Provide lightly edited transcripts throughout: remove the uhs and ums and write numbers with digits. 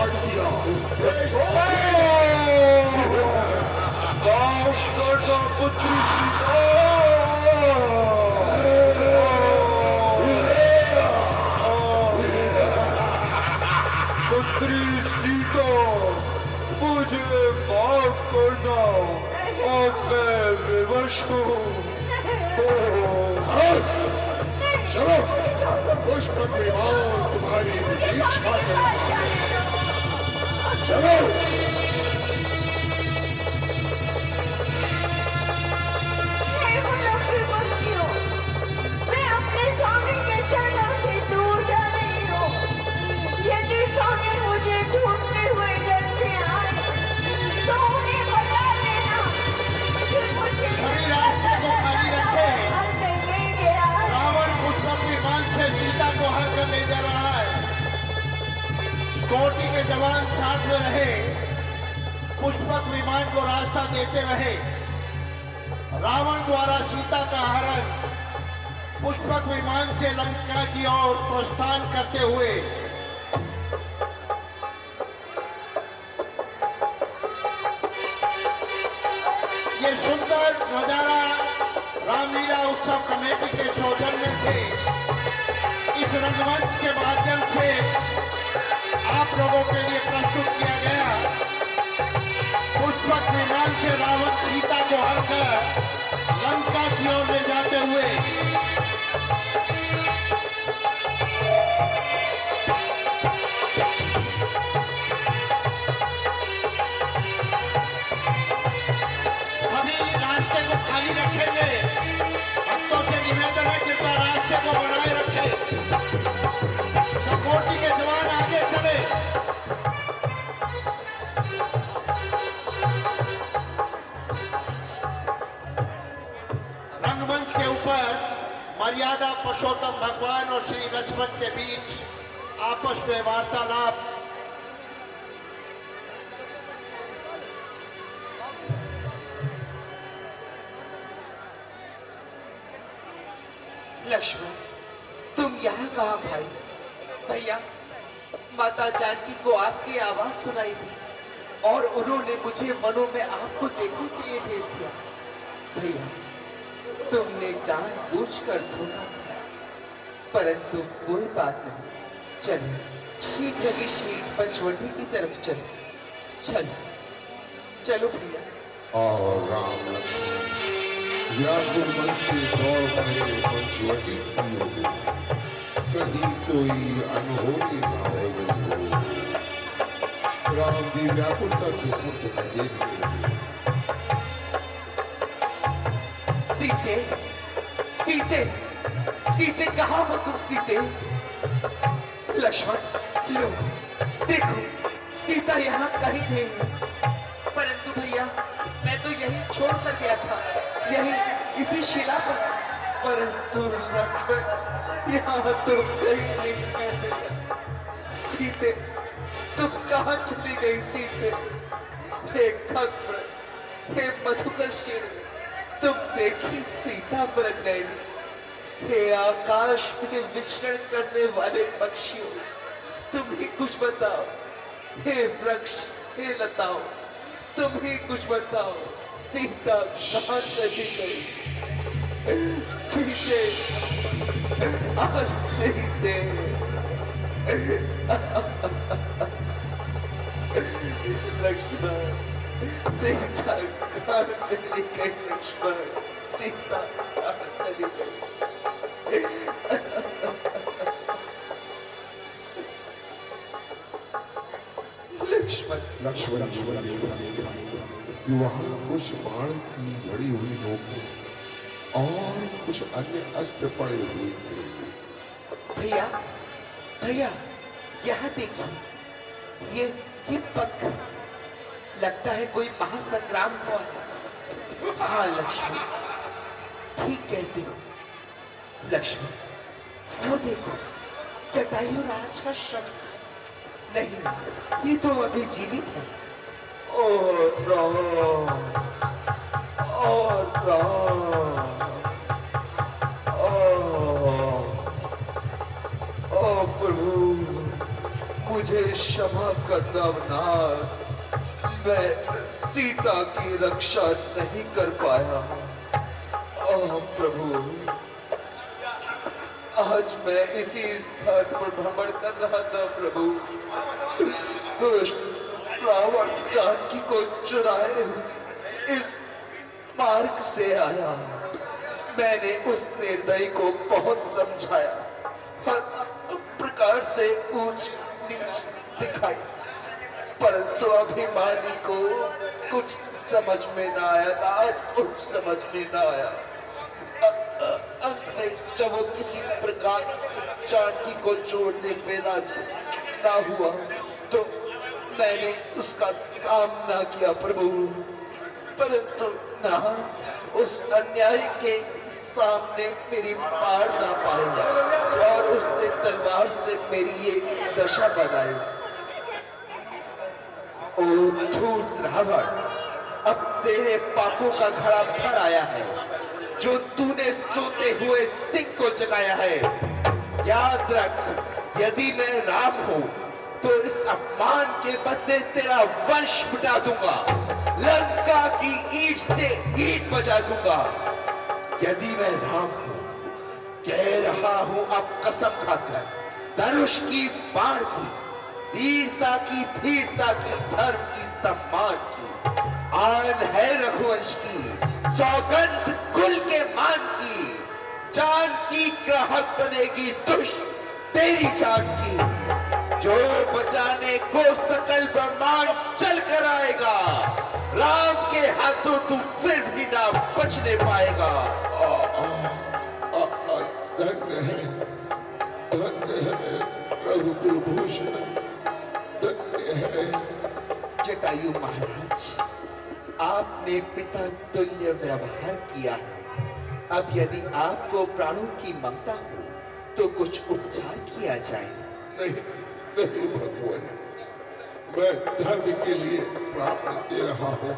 काट दिया। माफ करना पुत्री सीता। पुत्री सीता, मुझे माफ करना, अब मैं विवश हूँ। चलो, पुष्पक विमान तुम्हारी प्रतीक्षा करेगा। चलो। मैं अपने स्वामी के चरणों से दूर जा रही हूँ। यदि स्वामी मुझे ढूंढते हुए घर से आए तो उन्हें बता देना कि मुझे सभी रास्ते को खाली रखे। हर करने गया है। रावण पुष्पक विमान से सीता को हर कर ले जा रहा है। सिक्योरिटी के जवान साथ में रहे, पुष्पक विमान को रास्ता देते रहे। रावण द्वारा सीता का हरण पुष्पक विमान से लंका की ओर प्रस्थान करते हुए ये सुंदर नजारा रामलीला उत्सव कमेटी के सौजन्य से इस रंगमंच के माध्यम से आप लोगों के लिए प्रस्तुत किया गया। पुष्पक विमान से रावण सीता को हर कर लंका की ओर ले जाते हुए सभी रास्ते को खाली रखेंगे। भक्तों से निवेदन है कृपया रास्ते को बनाए रखें। सिक्योरिटी के जवान आगे चले। रंगमंच के ऊपर मर्यादा पुरुषोत्तम भगवान और श्री लक्ष्मण के बीच आपस में वार्तालाप। लक्ष्मण, तुम यहाँ कहाँ भाई? भैया, माता जानकी को आपकी आवाज सुनाई दी और उन्होंने मुझे वनों में आपको देखने के लिए भेज दिया। भैया, तुमने जानबूझकर धोखा किया, परंतु कोई बात नहीं। चलो शीघ्र ही शीघ्र पंचवटी की तरफ चलो। चलो चलो भैया। और राम लक्ष्मण व्याकुल मन से दौड़ पड़े पंचवटी की ओर। कहीं कोई अनहोनी ना हो गई हो। राम की व्याकुलता से सत्य को देख रहे सीते, सीते, सीते, कहाँ हो तुम सीते? लक्ष्मण, लो देखो, सीता यहाँ कहीं नहीं है। परंतु भैया, मैं तो यही छोड़ कर गया था, यही इसी शिला पर। परंतु लक्ष्मण, यहाँ तो कहीं नहीं है। सीते, तुम कहाँ चली गई सीते? हे खग्र, हे मधुकर्षिणी, तुम देखी सीता मर गई। हे आकाश में विचरण करने वाले पक्षियों, तुम ही कुछ बताओ। हे वृक्ष, हे लताओं, तुम ही कुछ बताओ, सीता कहाँ चली गई? सीते, सीते, लक्ष्मण, सीता कहाँ चली गई? लक्ष्मण, सीता कहाँ चली गई? लक्ष्मण जी ने देखा कि वहां कुछ बाण की बड़ी हुई नोकें और कुछ अन्य अस्त्र पड़े हुए थे। भैया, भैया, यहाँ देखिए, ये पत्थर लगता है कोई महासंग्राम हुआ है। हाँ लक्ष्मण, ठीक कहते हो। लक्ष्मण, वो देखो, जटायु राज का शव। नहीं, ये तो अभी जीवित है। ओ राम, ओ राम, ओ प्रभु, मुझे क्षमा करना अवनाथ। मैं सीता की रक्षा नहीं कर पाया। प्रभु, आज मैं इसी स्थान पर भ्रमण कर रहा था प्रभु। दुष्ट रावण जानकी को चुराए इस मार्ग से आया। मैंने उस निर्दयी को बहुत समझाया, हर प्रकार से ऊंच नीच दिखाई, परंतु अभिमानी को कुछ समझ में ना आया, आज कुछ समझ में ना आया। अंत में जब वो किसी प्रकार जानकी को छोड़ने पे राजी ना हुआ तो मैंने उसका सामना किया प्रभु, परंतु ना उस अन्याय के सामने मेरी पार ना पाई और उसने तलवार से मेरी ये दशा बनाई। ओ धूर्त रावण, अब तेरे पापों का घड़ा भर आया है, जो तूने सोते हुए सिंह को जगाया है। याद रख, यदि मैं राम हूं तो इस अपमान के बदले तेरा वंश मिटा दूंगा, लंका की ईंट से ईंट बजा दूंगा। यदि मैं राम हूं, कह रहा हूं अब कसम खाकर, धनुष की बाण की, वीरता की, धीरता की, धर्म की, सम्मान की, आन है रघुवंश की, सौगंध कुल के मान की, जान की ग्राहक बनेगी दुष्ट तेरी जान की, जो बचाने को सकल ब्रह्मांड चल कर आएगा, राम के हाथों तू फिर भी ना बचने पाएगा। धन्य है रघुकुल भूषण, धन्य है। जटायु महाराज, आपने पिता तुल्य व्यवहार किया है। अब यदि आपको प्राणों की ममता हो तो कुछ उपचार किया जाए। नहीं नहीं भगवान, मैं धर्म के लिए प्राण दे रहा हूँ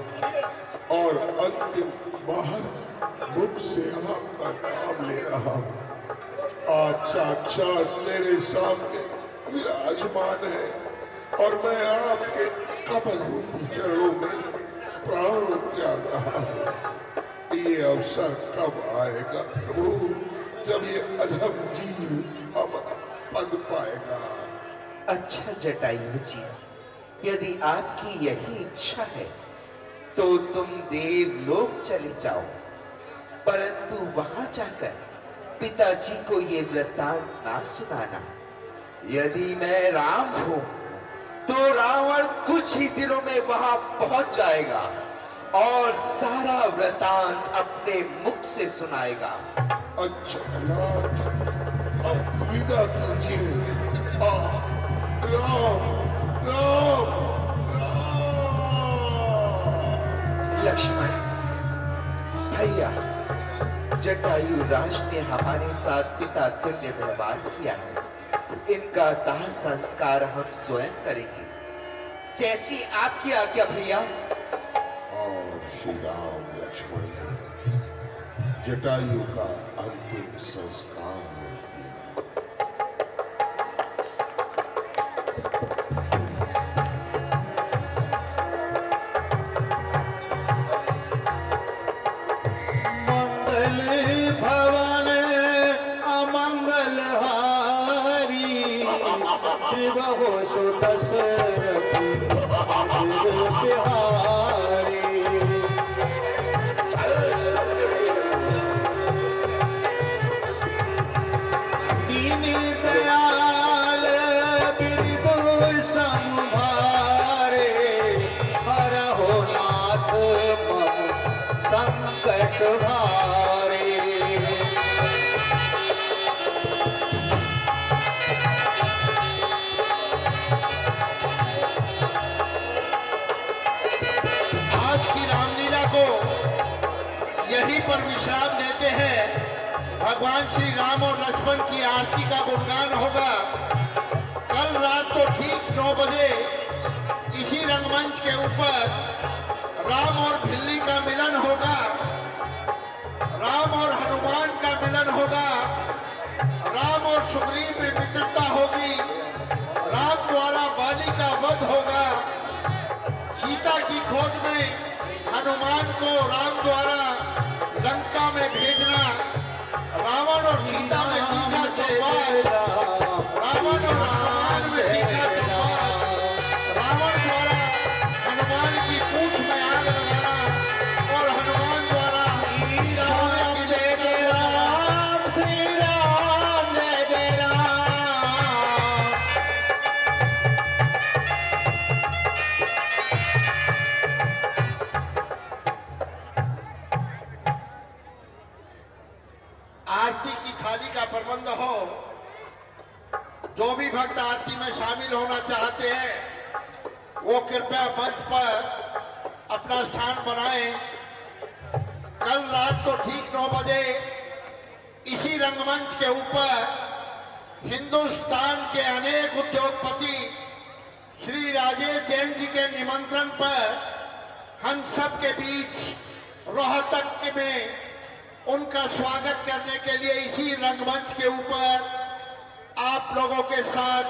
और अंतिम बाहर मुख से आपका नाम ले रहा हूँ। आप साक्षात मेरे सामने विराजमान है और मैं आपके कमल रूपी चरणों में प्राण त्याग रहा हूँ। ये अवसर कब आएगा प्रभु, जब ये अधम जीव अब पद पाएगा? अच्छा जटायु जी, यदि आपकी यही इच्छा है तो तुम देवलोक चले जाओ, परंतु वहां जाकर पिताजी को ये वृत्तांत ना सुनाना। यदि मैं राम हूं तो रावण कुछ ही दिनों में वहां पहुंच जाएगा और सारा वृत्तांत अपने मुख से सुनाएगा। अच्छा नाथ, अब विदा कीजिए। राम राम राम। लक्ष्मण भैया, जटायु राज ने हमारे साथ पिता तुल्य व्यवहार किया है, इनका दाह संस्कार हम स्वयं करेंगे, जैसी आपकी आज्ञा भैया। और श्री राम लक्ष्मण ने जटायु का अंतिम संस्कार किया। मंगल भवन अमंगल हारी, त्रिभुव सुत दशरथ बिहारी। दीन दयाल बिरदु संभारे, हरहु नाथ मम संकट भारे। आज की रामलीला को यहीं पर विश्राम देते हैं। भगवान श्री राम और लक्ष्मण की आरती का गुणगान होगा। कल रात को ठीक 9 बजे इसी रंगमंच के ऊपर राम और भिल्ली का मिलन होगा, राम और हनुमान का मिलन होगा, राम और सुग्रीव में मित्रता होगी, राम द्वारा भेजना। रावण और सीता में तीखा संवाद, रावण और हनुमान में तीखा संवाद, रावण द्वारा हनुमान की पूंछ में आग लगाना और हनुमान द्वारा सोने की लेके राम श्री राम जय जय राम। आरती की थाली का प्रबंध हो। जो भी भक्त आरती में शामिल होना चाहते हैं वो कृपया मंच पर अपना स्थान बनाएं। कल रात को ठीक 9 बजे इसी रंगमंच के ऊपर हिंदुस्तान के अनेक उद्योगपति श्री राजेश जैन जी के निमंत्रण पर हम सब के बीच रोहतक में उनका स्वागत करने के लिए इसी रंगमंच के ऊपर आप लोगों के साथ